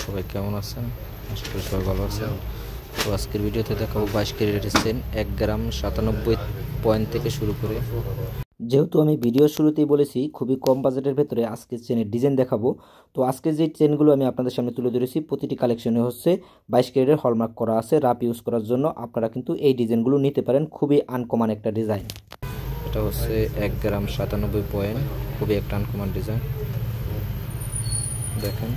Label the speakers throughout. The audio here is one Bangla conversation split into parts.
Speaker 1: সবাই কেমন আছেন? আশা করি সবাই ভালো আছেন। তো আজকের ভিডিওতে দেখাবো 22 ক্যারেটের চেন 1 গ্রাম 97 পয়েন্ট থেকে শুরু করে। যেহেতু আমি ভিডিওর শুরুতেই বলেছি খুবই কম বাজেটের ভেতরে আজকের চেনের ডিজাইন দেখাবো, তো আজকে যে চেনগুলো আমি আপনাদের সামনে তুলে ধরেছি প্রতিটি কালেকশনে হচ্ছে 22 ক্যারেটের হলমার্ক করা আছে। রাপ ইউজ করার জন্য আপনারা কিন্তু এই ডিজাইনগুলো নিতে পারেন, খুবই আনকমন একটা ডিজাইন। এটা হচ্ছে 1 গ্রাম 97 পয়েন্ট, খুবই একটা আনকমন ডিজাইন। দেখেন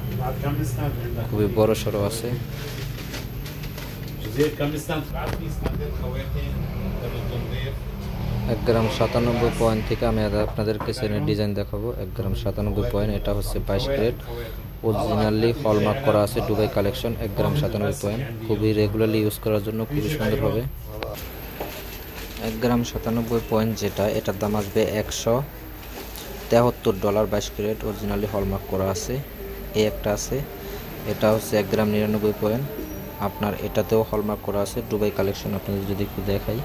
Speaker 1: খুবই বড় সড়ো আছে। 1 গ্রাম 97 পয়েন্ট থেকে আমি আপনাদেরকে চেনের ডিজাইন দেখাবো। 1 গ্রাম 97 পয়েন্ট, এটা হচ্ছে 22 ক্যারেট অরিজিনালি হলমার্ক করা আছে, দুবাই কালেকশন। 1 গ্রাম 97 পয়েন্ট, খুবই রেগুলারলি ইউজ করার জন্য খুবই সুন্দর হবে। 1 গ্রাম 97 পয়েন্ট যেটা, এটার দাম আসবে $173। 22 ক্যারেট অরিজিনালি হলমার্ক করা আছে। এই একটা আছে, এটা হচ্ছে 1 গ্রাম 99 পয়েন্ট, আপনার এটাতেও হলমার্ক করা আছে, দুবাই কালেকশন। আপনাদের যদি একটু দেখাই,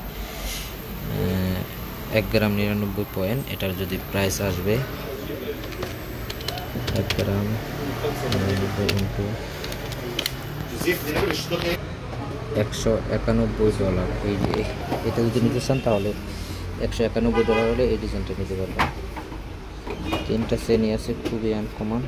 Speaker 1: 1 গ্রাম 99 পয়েন্ট, এটার যদি প্রাইস আসবে 1 গ্রাম 99 ইন্টু $191। এই যে এটা যদি নিতে চান তাহলে $191 হলে এই ডিজাইনটা নিতে পারবেন। তিনটা চেনই আছে, খুবই আনকমন।